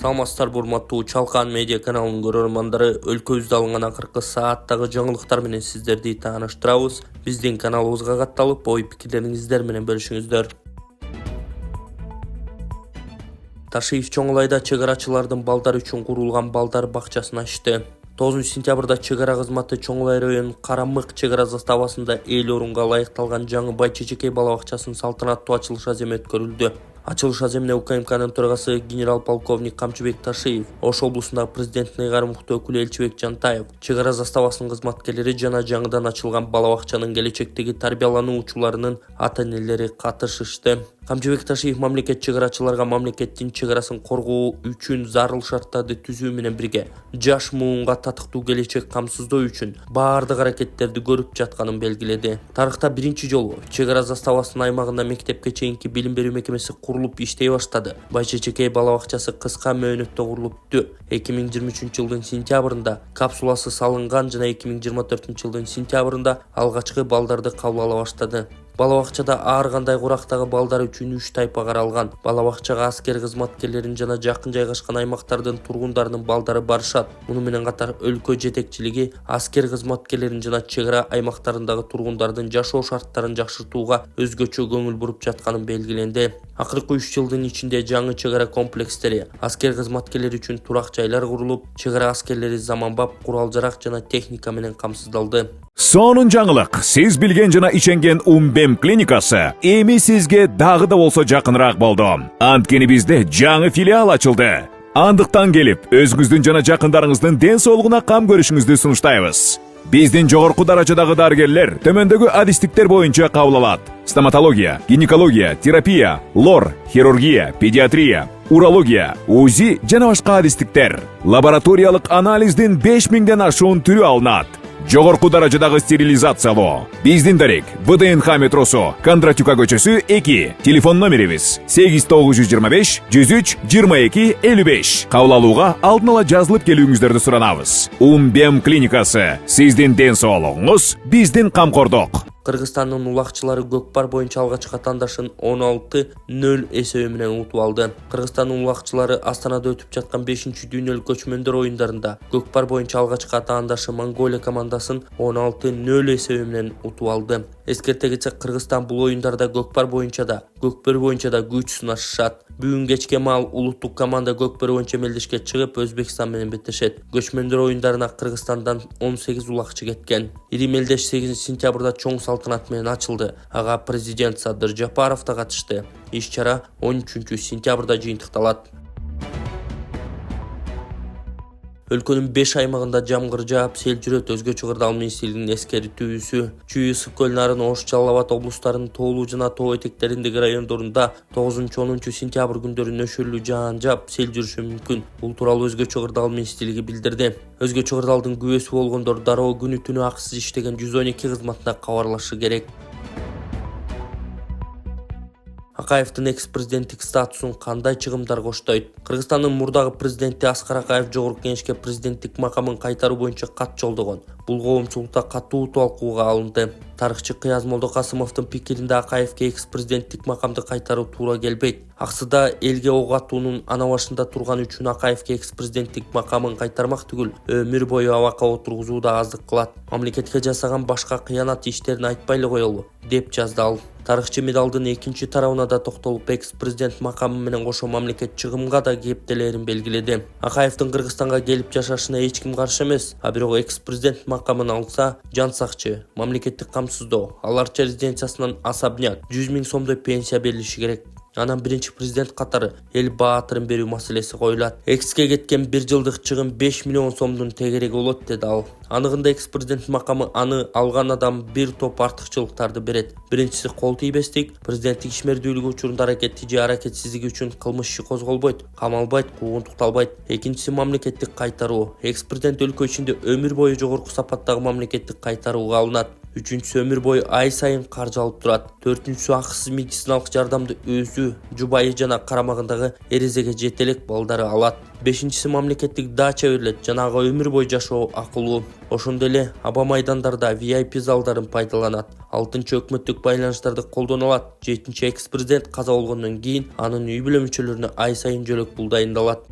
Саламатсыздар урматтуу Чалкан медиа каналынын көрөрмандары, өлкөбүздө алынган акыркы сааттагы жаңылыктар менен сиздерди тааныштырабыз. Биздин каналыбызга катталып, ой пикирлериңиздер менен бөлүшүңүздөр. Ташиев Чоңулайда чыгарачылардын балдар үчүн курулган балдар бакчасын ачты. 9 сентябрда чыгара кызматы Чоңулай районунун Карамык чыгара заставасында эл орунга ылайыкталган жаңы Байчечекей бала бакчасынын салтанаттуу ачылыш аземи өткөрүлдү. Ачылыш аземине УКМКнын төрагасы генерал-полковник Камчыбек Ташиев, Ош облусундагы президенттин ыйгарым уктуу өкүлү Элчибек Жантаев, чыгара заставасынын кызматкерлери жана жаңыдан ачылган бала бакчанын келечектеги тарбиялануучуларынын ата-энелери катышышты. Камчыбек Ташиев мамлекет чыгарачыларга мамлекеттин чыгарасын коргоо үчүн зарыл шарттарды түзүү менен бирге жаш муунга татыктуу келечек камсыздоо үчүн баардык аракеттерди көрүп жатканын белгиледи. Тарыхта биринчи жолу чыгара заставасынын аймагында мектепке чейинки билим берүү мекемеси курулуп иштей баштады. Байчечекей бала бакчасы кыска мөөнөттө курулупту. 2023 жылдын сентябрында капсуласы салынган жана 2024 жылдын сентябрында алгачкы балдарды кабыл ала баштады. Бала бакчада ар кандай курактагы балдар үчүн 3 тайпа каралган. Бала бакчага аскер кызматкерлеринин жана жакын жайгашкан аймактардын тургундарынын балдары барышат. Муну менен катар өлкө жетекчилиги аскер кызматкерлеринин жана чыгара аймактарындагы тургундардын жашоо шарттарын жакшыртууга өзгөчө көңүл буруп жатканын белгиленди. Акыркы 3 жылдын ичинде жаңы чыгара комплекстери, аскер кызматкерлери үчүн турак жайлар курулуп, чыгара аскерлери заманбап курал-жарак жана техника менен камсыздалды. Сонун жаңылык, сиз билген жана ишенген Умбем клиникасы эми сизге дагы да болсо жакыныраак болду. Анткени бизде жаңы филиал ачылды. Андыктан келип, өзүңүздүн жана жакындарыңыздын ден соолугуна кам көрүшүңүздү сунуштайбыз. Биздин жогорку даражадагы дарыгерлер төмөндөгү адистиктер боюнча кабыл алат. Стоматология, гинекология, терапия, лор, хирургия, педиатрия, урология, УЗИ жана башка адистиктер. Лабораториялык анализдин 5000ден ашуун түрү алынат. Жогорку даражадагы стерилизациялоо. Биздин дарек ВДНХ метросу, Кондратюка көчөсү 2. Телефон номерибиз 8925 103 22 55. Кабыл алууга алдын ала жазылып келүүңүздөрдү суранабыз. Умбем клиникасы. Сиздин ден соолугуңуз, биздин камкордук. Кыргызстандын улакчылары Көкпар боюнча алгачкы атаандашын 16-0 эсеби менен утуп алды. Кыргызстандын улакчылары Астанада өтүп жаткан 5-дүйнөлүк көчмөндөр оюндарында Көкпар боюнча алгачкы атаандашы Монголия командасын 16-0 эсеби менен утуп алды. Эскерте кетсек, Кыргызстан бул оюндарда Көкпар боюнча да күч сынашышат. Бүгүн кечке маал улуттук команда Көкпар боюнча мелдешке чыгып, Өзбекстан менен беттешет. Көчмөндөр оюндарына Кыргызстандан 18 улакчы кеткен. Ири мелдеш 8 сентябрда чоң салтанат менен ачылды. Ага президент Садыр Жапаров да катышты. Иш-чара 13 сентябрда жыйынтыкталат. Өлкөнүн 5 аймагында жамгыр жаап, сел жүрөт. Өзгөчө Кырдаал министрлигинин эскертүүсү Чүй, Ысык көл, Нарын, Ош, Жалал Абад облустарынын тоолуу жана тоо этектериндеги райондорунда 9-10 сентябрь күндөрү нөшөрлүү жаан жаап, сел жүрүшү мүмкүн. Бул тууралуу Өзгөчө Кырдаал министрлиги билдирди. Өзгөчө Кырдаалдын күбөсү болгондор дароо күнү түнү акысыз иштеген 112 кызматына кабарлашы керек. Акаевдин экс-президенттик статусун кандай чыгымдар коштойт? Кыргызстандын мурдагы президенти Аскар Акаев Жогорку Кеңешке президенттик макамын кайтаруу боюнча кат жолдогон. Бул коомчулукта катуу талкууга алынды. Тарыхчы Кыяз Молдокасымовдун пикиринде Акаевге экс-президенттик макамды кайтаруу туура келбейт. Аксыда элге ок атуунун ана башында турган үчүн Акаевге экс-президенттик макамын кайтармак түгүл, өмүр бою абакка отургузуу да аздык кылат. Мамлекетке жасаган башка кыянат иштерин айтпай эле коелу, деп жазды ал. Тарыхчы медалдын экинчи тарабына да токтолуп, экс-президент макамы менен кошо мамлекет чыгымга да кептелерин белгиледи. Акаевдин Кыргызстанга келип жашашына эч ким каршы эмес, а бирок экс-президент макамын алса, жан сакчы, мамлекеттик камсыздоо, аларча резиденциясынан особняк, 100 000 сомдой пенсия берилиши керек. Анан биринчи президент катары эл баатырын берүү маселеси коюлат. Экске кеткен 1 жылдык чыгым 5 миллион сомдун тегереги болот, деди ал. Аныгында экс-президент макамы аны алган адам бир топ артыкчылыктарды берет. Биринчиси кол тийбестик, президенттик ишмердүүлүгү учурунда аракети же аракетсиздиги үчүн кылмыш иши козголбойт, камалбайт, куугунтукталбайт. Экинчиси мамлекеттик кайтаруу. Экс-президент өлкө ичинде өмүр бою жогорку сапаттагы мамлекеттик кайтарууга алынат. Үчүнчүсү өмүр бою ай сайын каржы алып турат. Төртүнчүсү акысыз медициналык жардамды өзү, жубайы жана карамагындагы эрезеге жетелек балдары алат. Бешинчиси мамлекеттик дача берилет, жанагы өмүр бою жашоо акылуу. Ошондой эле аба майдандарда VIP залдарын пайдаланат. Алтынчы өкмөттүк байланыштарды колдоно алат. Жетинчи экс-президент каза болгондон кийин анын үй бүлө мүчөлөрүнө ай сайын жөлөк пул дайындалат.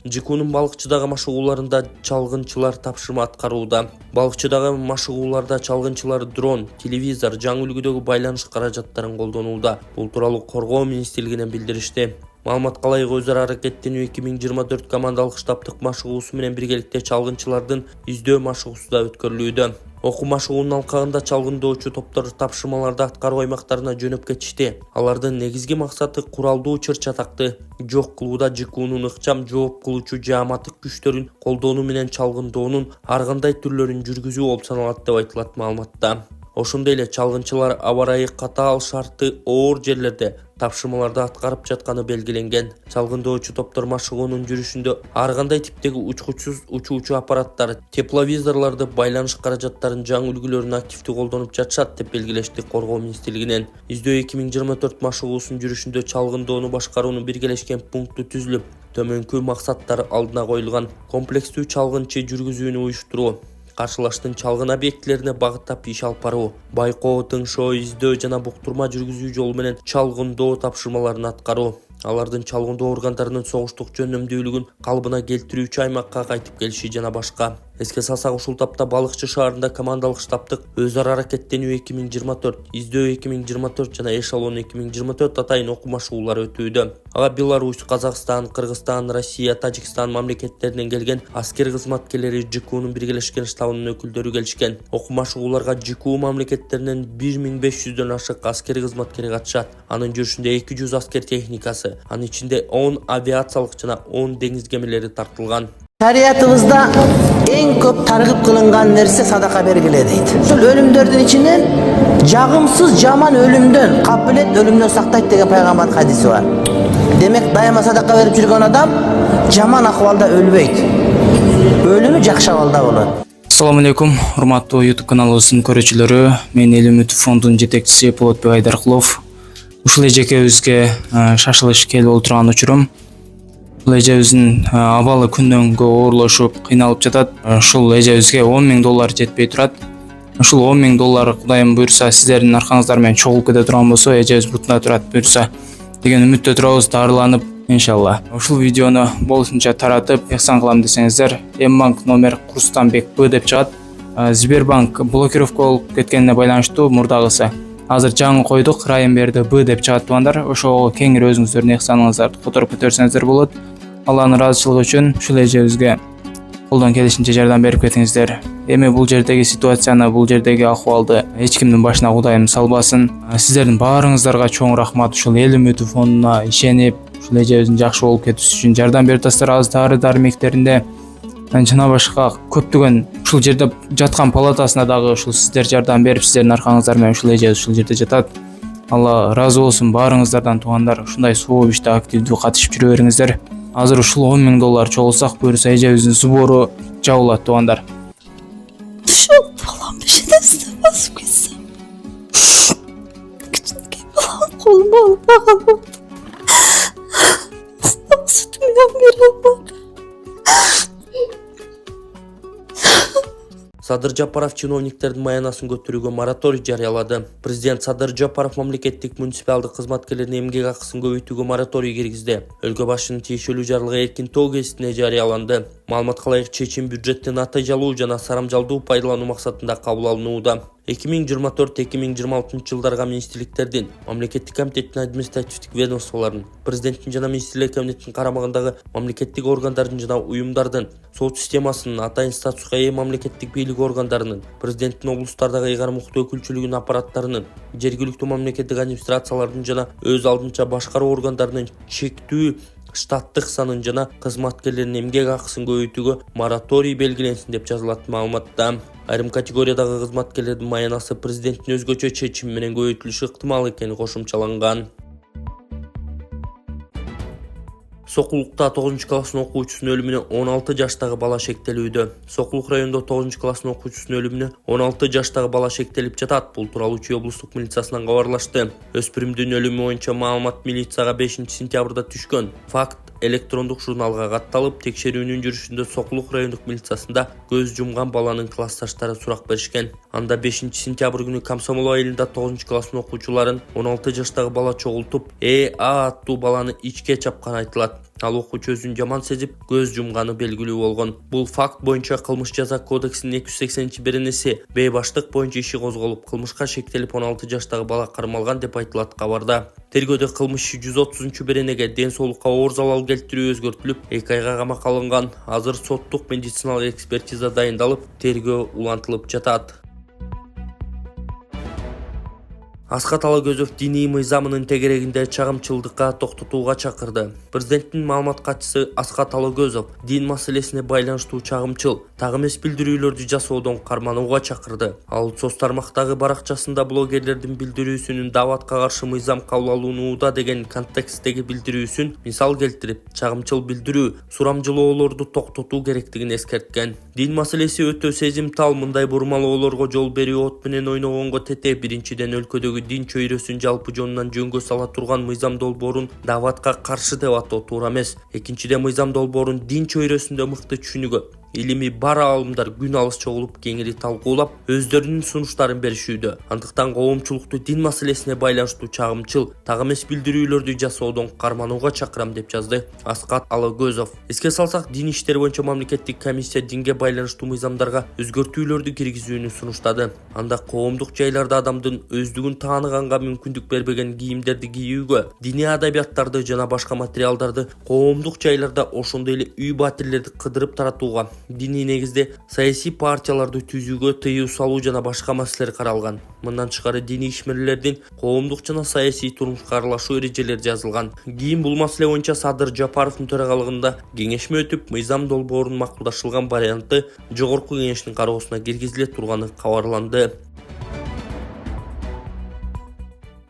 ЖКУнун балыкчыдагы машыгууларында чалгынчылар тапшырма аткарууда. Балыкчыдагы машыгууларда чалгынчылар дрон, телевизор, жаңы үлгүдөгү байланыш каражаттарын колдонууда. Бул тууралуу Коргоо министрлигинен билдиришти. Маалыматка ылайык өз ара аракеттенүү 2024 командалык штабтык машыгуусу менен биргеликте чалгынчылардын издөө машыгуусу да өткөрүлүүдө. Окуу машыгуунун алкагында чалгындоочу топтор тапшырмаларды аткаруу аймактарына жөнөп кетишти. Алардын негизги максаты куралдуу чыр-чатакты жок кылууда ЖКУнун ыкчам жооп кылуучу жааматтык күчтөрүн колдонуу менен чалгындоонун ар кандай түрлөрүн жүргүзүү болуп саналат деп айтылат маалыматта. Ошондой эле чалгынчылар аба ырайы катаал шарты оор жерлерде тапшырмаларды аткарып жатканы белгиленген. Чалгындоочу топтор машыгуунун жүрүшүндө ар кандай типтеги учкучсуз учуучу аппараттар, тепловизорлорду, байланыш каражаттарын, жаңы үлгүлөрүн активдүү колдонуп жатышат деп белгилешти Коргоо министрлигинен. Издөө 2024 машыгуусунун жүрүшүндө чалгындоону башкаруунун биргелешкен пункту түзүлүп, төмөнкү максаттар алдына коюлган. Комплекстүү чалгынчы жүргүзүүнү уюштуруу, каршылаштын чалгын объектилерине багыттап иш алып баруу, байкоо, тыңшоо, издөө жана буктурма жүргүзүү жолу менен чалгындоо тапшырмаларын аткаруу, алардын чалгындоо органдарынын согуштук жөнөмдүүлүгүн калыбына келтирүүчү аймакка кайтып келиши жана башка. Эске салсак, ушул тапта Балыкчы шаарында командалык штабтык өз ара аракеттенүү 2024, издөө 2024 жана эшелон 2024 атайын окуу машыгуулары өтүүдө. Ага Беларусь, Казакстан, Кыргызстан, Россия, Тажикстан мамлекеттеринен келген аскер кызматкерлери ЖКУнун биргелешкен штабынын өкүлдөрү келишкен. Окуу машыгууларга ЖКУ мамлекеттеринен 1500дөн ашык аскер кызматкери катышат. Анын жүрүшүндө 200 аскер техникасы, анын ичинде 10 авиациялык жана 10 деңиз кемелери тартылган. Шариятыбызда эң көп таргып кылынган нерсе садака бергиле дейт. Ушул өлүмдөрдүн ичинен жагымсыз жаман өлүмдөн, капилет өлүмдөн сактайт деген пайгамбар хадиси бар. Демек дайыма садака берип жүргөн адам жаман акыбалда өлбөйт. Өлүмү жакшы абалда болот. Assalamu alaikum, урматтуу YouTube каналыбыздын көрүүчүлөрү. Мен Эл Үмүт фондунун жетекчиси Болотбек Айдаркулов. Ушул эжекебизге шашылыш келип отурган учурум. Бул эжебиздин абалы күндөн күнгө оорлошуп, кыйналып жатат. Ушул эжебизге $10,000 жетпей турат. Ушул $10,000 Кудайым буйрса сиздердин аркаңыздар менен чогулуп кете турган болсо, эжебиз бутунда турат буйрса деген үмүттө турабыз, дарыланып иншалла. Ушул видеону болушунча таратып, ихсан кылам десеңиздер, М-банк номер Курстанбек Б деп чыгат. Сбербанк блокировка болуп кеткенине байланыштуу мурдагысы. Азыр жаңы койдук, Райым берди Б деп чыгат тугандар. Ошого кеңири өзүңүздөрдүн ихсаныңыздарды которуп көтөрсөңүздөр болот. Алланын ыраазычылыгы үчүн ушул эжебизге колдон келишинче жардам берип кетиңиздер. Эми бул жердеги ситуацияны, бул жердеги акыбалды эч кимдин башына Кудайым салбасын. Сиздердин баарыңыздарга чоң рахмат. Ушул Эл Үмүт фондуна ишенип, ушул эжебиздин жакшы болуп кетүүсү үчүн жардам берип атасыздар. Дары дармектеринде жана башка көптөгөн ушул жерде жаткан палатасына дагы ушул сиздер жардам берип, сиздердин аркаңыздар менен ушул эжебиз ушул жерде жатат. Алла ыраазы болсун баарыңыздардан тугандар. Ушундай суу иште активдүү катышып жүрө бериңиздер. Азыр ушул $10,000 чогулсак буюрса эжебиздин субору жабылат тугандар. Ушул балам бешедесине басып кетсем. Кичинекей балам колума албаган болду. Сүтүмөн бере албады. Садыр Жапаров чиновниктердин маянасын көтөрүүгө мораторий жарыялады. Президент Садыр Жапаров мамлекеттик муниципалдык кызматкерлердин эмгек акысын көбөйтүүгө мораторий киргизди. Өлкө башчынын тиешелүү жарлыгы эркин тоо гезитине жарыяланды. Маалыматка ылайык чечим бюджеттин натыйжалуу жана сарамжалдуу пайдалануу максатында кабыл алынууда. 2024-2026 жылдарга министрликтердин, мамлекеттик комитеттин административдик ведомстволордун, президенттин жана министрлер кабинетинин карамагындагы мамлекеттик органдардын жана уюмдардын, сот системасынын, атайын статуска ээ мамлекеттик бийлик органдарынын, президенттин облустардагы ыйгарым укуктуу өкүлчүлүгүнүн аппараттарынын, жергиликтүү мамлекеттик администрациялардын жана өз алдынча башкаруу органдарынын чектүү штаттык санын жана кызматкерлердин эмгек акысын көбөйтүүгө мораторий белгиленсин деп жазылат маалыматта. Айрым категориядагы кызматкерлердин маянасы президенттин өзгөчө чечими менен көбөйтүлүшү ыктымал экени кошумчаланган. Сокулукта 9-класстын окуучусунун өлүмүнө 16 жаштагы бала шектелүүдө. Сокулук районунда 9-класстын окуучусунун өлүмүнө 16 жаштагы бала шектелип жатат. Бул тууралуу Чүй облустук милициясынан кабарлашты. Өспүрүмдүн өлүмү боюнча маалымат милицияга 5-сентябрда түшкөн. Факт электрондук журналга катталып, текшерүүнүн жүрүшүндө Сокулук райондук милициясында көз жумган баланын классташтары сурак беришкен. Анда 5-сентябрь күнү Комсомол айылында 9-класстын окуучуларын 16 жаштагы бала чогултуп, А аттуу баланы ичке чапкан айтылат. Ал окуучу өзүн жаман сезип, көз жумганы белгилүү болгон. Бул факт боюнча кылмыш жаза кодексинин 280-беренеси Б баштык боюнча иши козголуп, кылмышка шектелип 16 жаштагы бала кармалган деп айтылат кабарда. Тергөөдө кылмыш 130-беренеге ден соолукка оор залал келтирүү өзгөртүлүп, 2 айга камакка алынган. Азыр соттук медициналык экспертиза дайындалып, тергөө улантылып жатат. Асхат Алагөзов диний мыйзамынын тегерегинде чагымчылдыкка токтотууга чакырды. Президенттин маалымат катчысы Асхат Алагөзов дин маселесине байланыштуу чагымчыл, так эмес билдирүүлөрдү жасоодон карманууга чакырды. Ал соц тармактагы баракчасында блогерлердин билдирүүсүнүн даватка каршы мыйзам кабыл алынууда деген контекстеги билдирүүсүн мисал келтирип, чагымчыл билдирүү, сурамжылоолорду токтотуу керектигин эскерткен. Дин маселеси өтө сезимтал, мындай бурмалоолорго жол берүү от менен ойногонго тете. Биринчиден өлкөдөгү дин чөйрөсүн жалпы жонунан жөнгө сала турган мыйзам долбоорун даватка каршы деп атоо туура эмес. Экинчиден мыйзам долбоорун дин чөйрөсүндө мыкты түшүнүүгө илими бар аалымдар күн алыс чогулуп кеңири талкуулап, өздөрүнүн сунуштарын беришүүдө. Андыктан коомчулукту дин маселесине байланыштуу чагымчыл, так эмес билдирүүлөрдү жасоодон карманууга чакырам деп жазды Асхат Алагөзов. Эске салсак, дин иштери боюнча мамлекеттик комиссия динге байланыштуу мыйзамдарга өзгөртүүлөрдү киргизүүнү сунуштады. Анда коомдук жайларда адамдын өздүгүн тааныганга мүмкүндүк бербеген кийимдерди кийүүгө, диний адабияттарды жана башка материалдарды коомдук жайларда, ошондой эле үй батирлерди кыдырып таратууга, диний негизде саясий партияларды түзүүгө тыюу салуу жана башка маселелер каралган. Мындан тышкары диний ишмерлердин коомдук жана саясий турмушка аралашуу эрежелери жазылган. Кийин бул маселе боюнча Садыр Жапаровдун төрагалыгында кеңешме өтүп, мыйзам долбоорунун макулдашылган варианты жогорку кеңештин кароосуна киргизиле турганы кабарланды.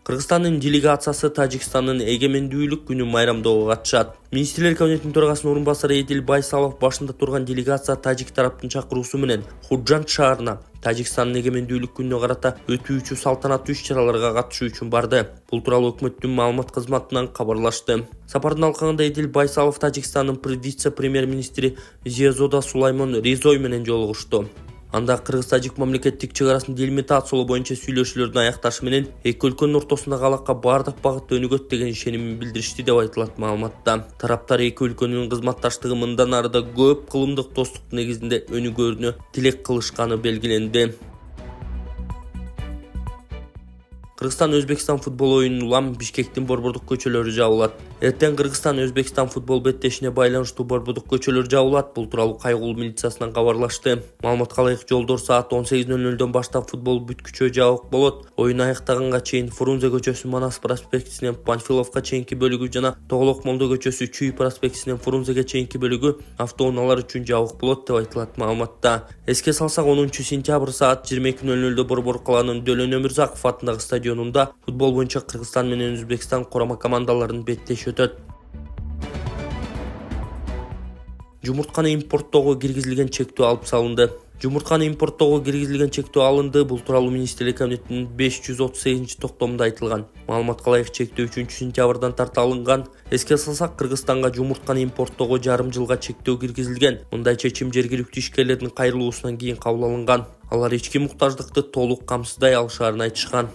Кыргызстандын делегациясы Тажикстандын эгемендүүлүк күнүн майрамдоого катышат. Министрлер кабинетинин төрагасынын орун басары Эдил Байсалов башында турган делегация тажик тараптын чакыруусу менен Худжанд шаарына Тажикстандын эгемендүүлүк күнүнө карата өтүүчү салтанаттуу иш-чараларга катышуу үчүн барды. Бул тууралуу өкмөттүн маалымат кызматынан кабарлашты. Сапардын алкагында Эдил Байсалов Тажикстандын вице-премьер-министри Зиязода Сулаймон Ризой менен жолугушту. Анда кыргыз-тажик мамлекеттик чек арасын делимитациялоо боюнча сүйлөшүүлөрдүн аякташы менен эки өлкөнүн ортосундагы алака бардык багытта өнүгөт деген ишенимин билдиришти деп айтылат маалыматта. Тараптар эки өлкөнүн кызматташтыгы мындан арыда көп кылымдык достук негизинде өнүгөрүнө тилек кылышканы белгиленди. Кыргызстан-Өзбекстан футбол оюнун улам Бишкектин борбордук көчөлөрү жабылат. Эртең Кыргызстан-Өзбекстан футбол беттешине байланыштуу борбордук көчөлөр жабылат. Бул тууралуу Кайгул милициясынан кабарлашты. Маалыматка ылайык, жолдор саат 18:00 баштап футбол бүткүчө жабык болот. Оюн аяктаганга чейин Фрунзе көчөсү Манас проспектисинен Панфиловка чейинки бөлүгү жана Тоголок Молдо көчөсү Чүй проспектисинен Фрунзеге чейинки бөлүгү автоунаалар үчүн жабык болот деп айтылат маалыматта. Эске салсак, 10-сентябрь саат 22:00 Борбор калаанын Дөлөн Өмүрзаков атындагы стадионунда футбол боюнча Кыргызстан менен Өзбекстан курама командаларынын беттеши өтөт. Жумуртканы импорттоого киргизилген чектөө алып салынды. Жумуртканы импорттоого киргизилген чектөө алынды. Бул тууралуу Министрлер кабинетинин 538-токтомунда айтылган. Маалыматка ылайык, чектөө 3-сентябрдан тарта алынган. Эске салсак, Кыргызстанга жумуртканы импорттоого жарым жылга чектөө киргизилген. Мындай чечим жергиликтүү ишкерлердин кайрылуусунан кийин кабыл алынган. Алар ички муктаждыкты толук камсыздай алышаарын айтышкан.